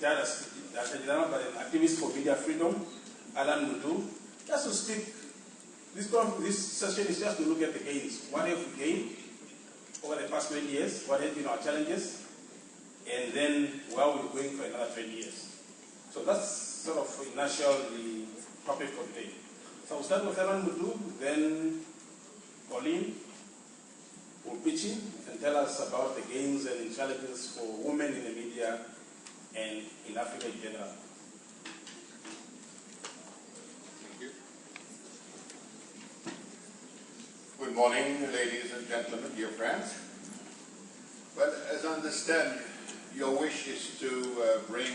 retired general, but an activist for media freedom, Alain Modoux, just to speak. This session is just to look at the gains. What have we gained over the past 20 years? What have been our challenges? And then where we're going for another 20 years. So that's sort of in a nutshell the topic for today. So we'll start with Alain Modoux, then Alain will pitch in and tell us about the gains and challenges for women in the media and in Africa in general. Thank you. Good morning, ladies and gentlemen, dear friends. Well, as I understand, your wish is to bring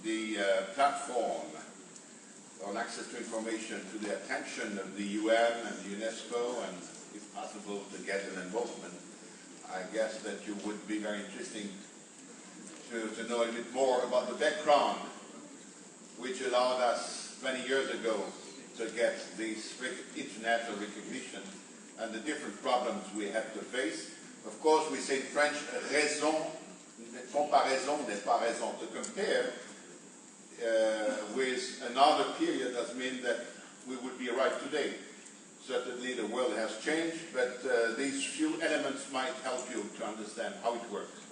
the platform on access to information to the attention of the UN and the UNESCO, and if possible to get an involvement. I guess that you would be very interesting to know a bit more about the background which allowed us 20 years ago to get this international recognition and the different problems we had to face. Of course, we say in French, raison, comparaison n'est pas raison. To compare with another period doesn't mean that we would be right today. Certainly the world has changed, but these few elements might help you to understand how it works.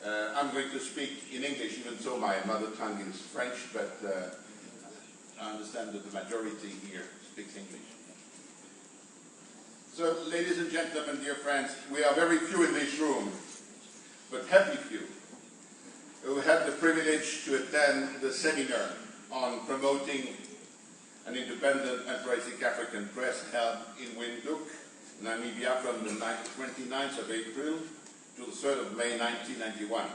I'm going to speak in English, even though my mother tongue is French, but I understand that the majority here speaks English. So, ladies and gentlemen, dear friends, we are very few in this room, but happy few, who had the privilege to attend the seminar on promoting an independent and pluralistic African press held in Windhoek, Namibia, from the 29th of April to the 3rd of May 1991.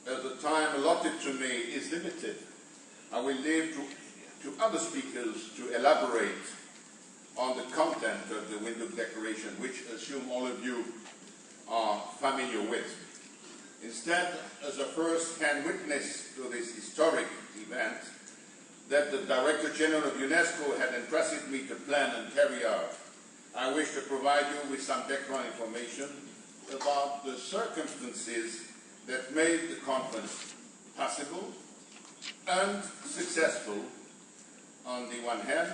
As the time allotted to me is limited, I will leave to other speakers to elaborate on the content of the Windhoek Declaration, which I assume all of you are familiar with. Instead, as a first-hand witness to this historic event that the Director General of UNESCO had entrusted me to plan and carry out, I wish to provide you with some background information about the circumstances that made the conference possible and successful on the one hand,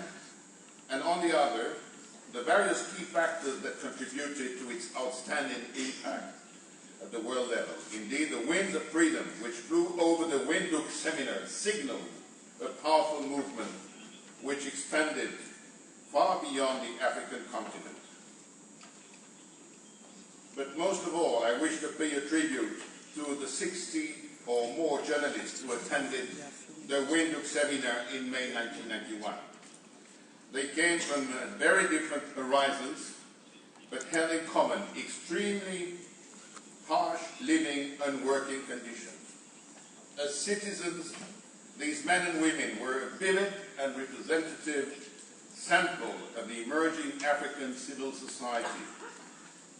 and on the other, the various key factors that contributed to its outstanding impact at the world level. Indeed, the winds of freedom which blew over the Windhoek seminar signaled a powerful movement which expanded far beyond the African continent. But most of all, I wish to pay a tribute to the 60 or more journalists who attended the Windhoek seminar in May 1991. They came from very different horizons, but had in common extremely harsh living and working conditions. As citizens, these men and women were a vivid and representative sample of the emerging African civil society.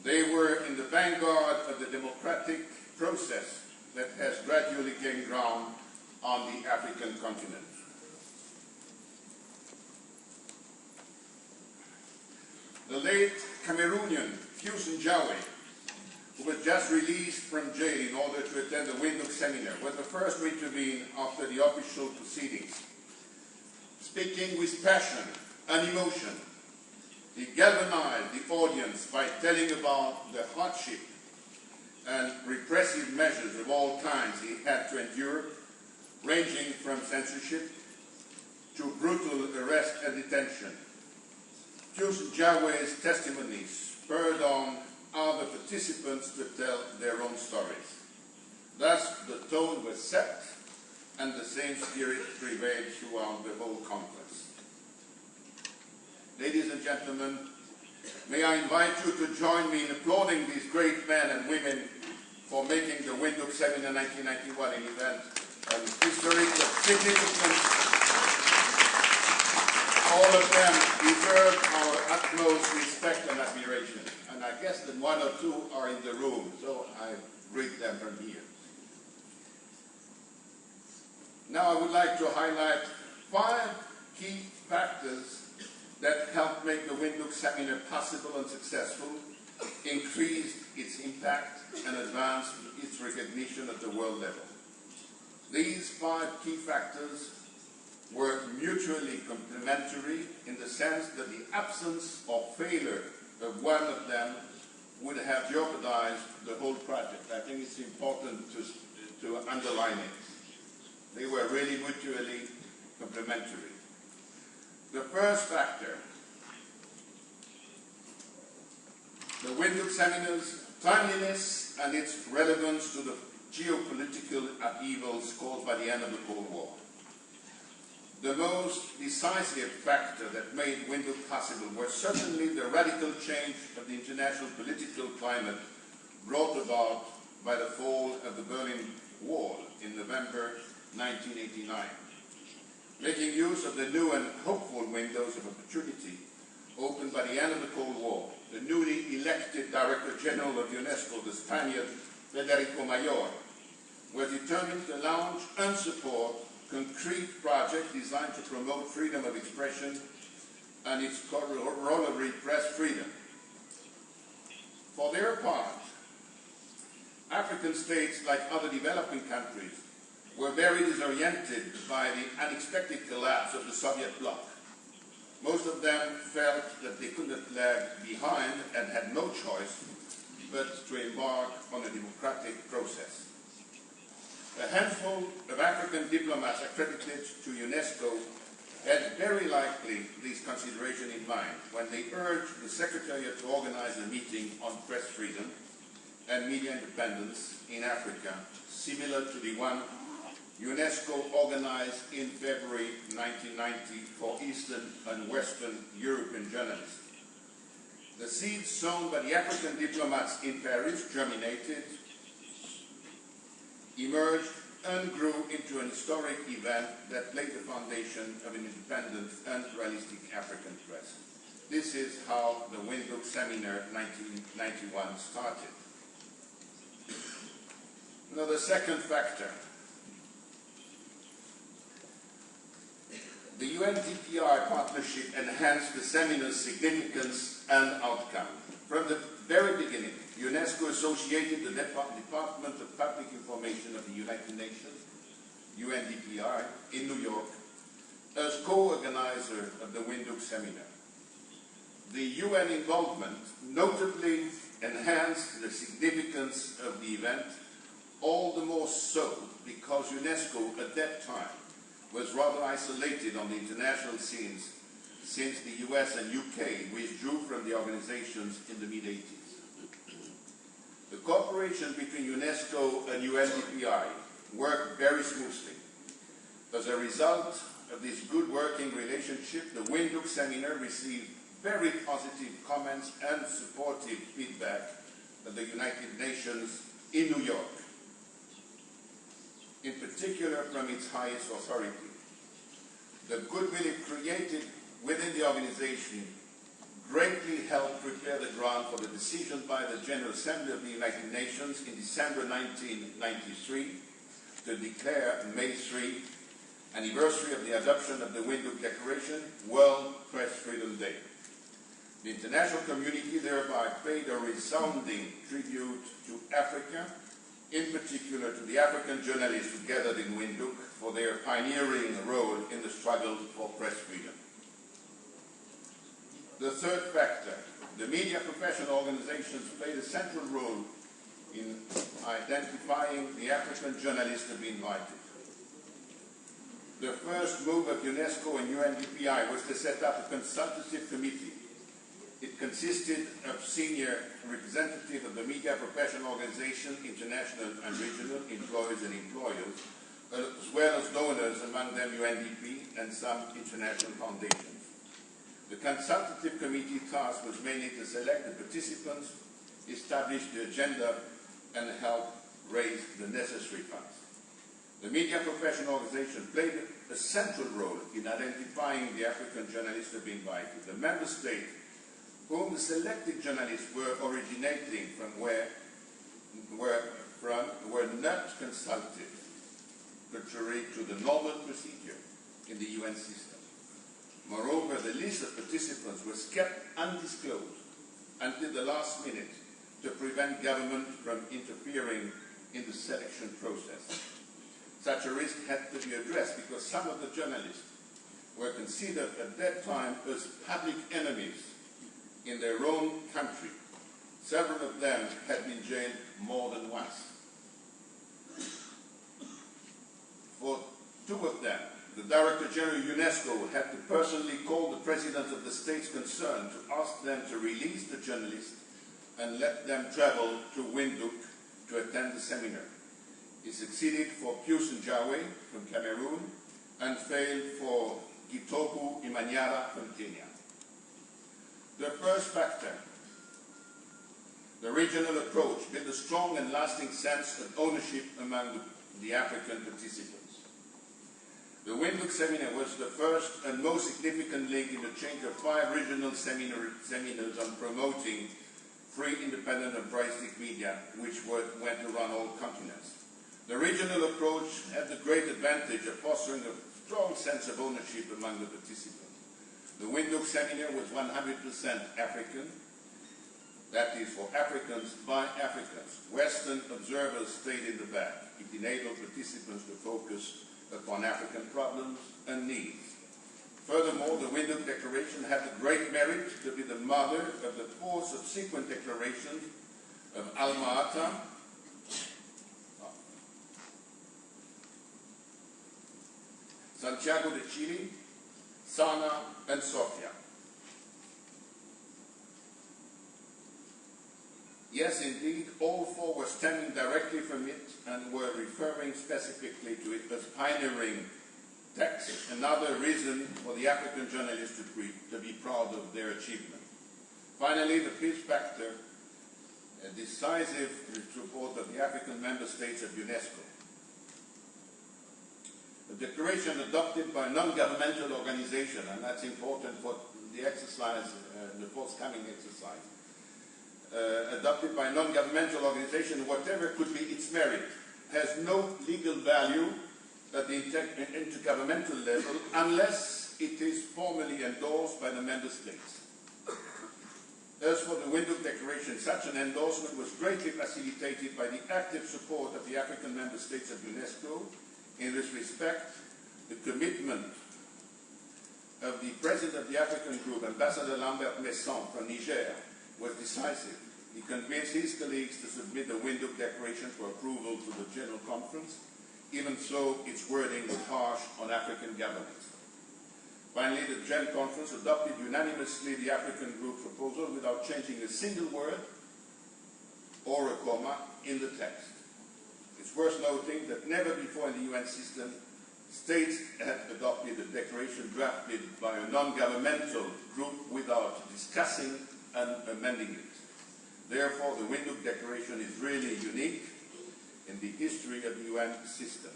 They were in the vanguard of the democratic process that has gradually gained ground on the African continent. The late Cameroonian Fusen Jawe, who was just released from jail in order to attend the Windhoek seminar, was the first to intervene after the official proceedings. Speaking with passion and emotion, he galvanized the audience by telling about the hardship and repressive measures of all kinds he had to endure, ranging from censorship to brutal arrest and detention. Fusen Jawe's testimony spurred on other participants to tell their own stories. Thus, the tone was set, and the same spirit prevailed throughout the whole conference. Ladies and gentlemen, may I invite you to join me in applauding these great men and women for making the Windhoek Seminar 1991 an event of historic significance. All of them deserve our utmost respect and admiration. And I guess that one or two are in the room, so I greet them from here. Now I would like to highlight 5 key factors that helped make the Windhoek Seminar possible and successful, increased its impact, and advanced its recognition at the world level. These 5 key factors were mutually complementary in the sense that the absence or failure of one of them would have jeopardized the whole project. I think it's important to underline it. They were really mutually complementary. The first factor, the Windhoek Seminar's timeliness and its relevance to the geopolitical upheavals caused by the end of the Cold War. The most decisive factor that made Windhoek possible was certainly the radical change of the international political climate brought about by the fall of the Berlin Wall in November 1989. Making use of the new and hopeful windows of opportunity opened by the end of the Cold War, the newly elected Director General of UNESCO, the Spaniard Federico Mayor, was determined to launch and support concrete projects designed to promote freedom of expression and its corollary press freedom. For their part, African states, like other developing countries, were very disoriented by the unexpected collapse of the Soviet bloc. Most of them felt that they could not lag behind and had no choice but to embark on a democratic process. A handful of African diplomats accredited to UNESCO had very likely these considerations in mind when they urged the Secretariat to organize a meeting on press freedom and media independence in Africa, similar to the one UNESCO organized in February 1990 for Eastern and Western European journalists. The seeds sown by the African diplomats in Paris germinated, emerged, and grew into an historic event that laid the foundation of an independent and pluralistic African press. This is how the Windhoek Seminar 1991 started. Now, the second factor. The UNDPI partnership enhanced the seminar's significance and outcome. From the very beginning, UNESCO associated the Department of Public Information of the United Nations, UNDPI, in New York, as co-organizer of the Windhoek Seminar. The UN involvement notably enhanced the significance of the event, all the more so because UNESCO at that time was rather isolated on the international scenes since the US and UK withdrew from the organizations in the mid-80s. The cooperation between UNESCO and UNDPI worked very smoothly. As a result of this good working relationship, the Windhoek Seminar received very positive comments and supportive feedback at the United Nations in New York, in particular from its highest authority. The goodwill it created within the organization greatly helped prepare the ground for the decision by the General Assembly of the United Nations in December 1993 to declare May 3, anniversary of the adoption of the Windhoek Declaration, World Press Freedom Day. The international community thereby paid a resounding tribute to Africa, in particular to the African journalists who gathered in Windhoek for their pioneering role in the struggle for press freedom. The third factor, the media professional organizations played a central role in identifying the African journalists to be invited. The first move of UNESCO and UNDPI was to set up a consultative committee. It consisted of senior representatives of the media professional organization, international and regional, employees and employers, as well as donors, among them UNDP and some international foundations. The consultative committee task was mainly to select the participants, establish the agenda, and help raise the necessary funds. The media professional organization played a central role in identifying the African journalists to be invited. The member state whom the selected journalists were originating from were not consulted, contrary to the normal procedure in the UN system. Moreover, the list of participants was kept undisclosed until the last minute to prevent government from interfering in the selection process. Such a risk had to be addressed because some of the journalists were considered at that time as public enemies in their own country. Several of them had been jailed more than once. For two of them, the Director General of UNESCO had to personally call the presidents of the states concerned to ask them to release the journalists and let them travel to Windhoek to attend the seminar. He succeeded for Pius Njawe from Cameroon and failed for Gitobu Imanyara from Kenya. The first factor, the regional approach, built a strong and lasting sense of ownership among the African participants. The Windhoek seminar was the first and most significant link in the change of 5 regional seminars on promoting free, independent and pluralistic media, which went around all continents. The regional approach had the great advantage of fostering a strong sense of ownership among the participants. The Windhoek seminar was 100% African, that is for Africans by Africans. Western observers stayed in the back. It enabled participants to focus upon African problems and needs. Furthermore, the Windhoek Declaration had the great merit to be the mother of the 4 subsequent declarations of Alma-Ata, Santiago de Chile, Sana, and Sofia. Yes, indeed, all 4 were stemming directly from it and were referring specifically to it as pioneering text, another reason for the African journalists to be proud of their achievement. Finally, the 5th factor, a decisive support of the African member states of UNESCO. A declaration adopted by a non-governmental organization, and that's important for the exercise, the forthcoming exercise. Adopted by a non-governmental organization, whatever could be its merit, has no legal value at the intergovernmental level unless it is formally endorsed by the member states. As for the Windhoek Declaration, such an endorsement was greatly facilitated by the active support of the African member states of UNESCO. In this respect, the commitment of the President of the African Group, Ambassador Lambert Messon from Niger, was decisive. He convinced his colleagues to submit the Windhoek Declaration for approval to the General Conference. Even so, its wording was harsh on African governments. Finally, the General Conference adopted unanimously the African Group proposal without changing a single word or a comma in the text. It's worth noting that never before in the UN system, states had adopted a declaration drafted by a non-governmental group without discussing and amending it. Therefore, the Windhoek Declaration is really unique in the history of the UN system.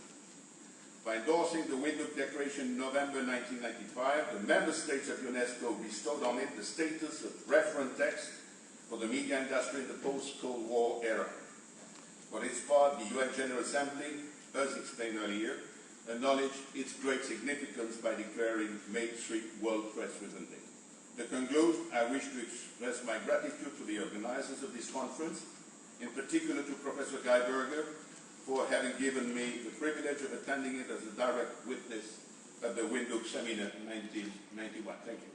By endorsing the Windhoek Declaration in November 1995, the member states of UNESCO bestowed on it the status of reference text for the media industry in the post-Cold War era. For its part, the UN General Assembly, as explained earlier, acknowledged its great significance by declaring May 3 World Press Freedom Day. To conclude, I wish to express my gratitude to the organizers of this conference, in particular to Professor Guy Berger, for having given me the privilege of attending it as a direct witness of the Windhoek Seminar in 1991. Thank you.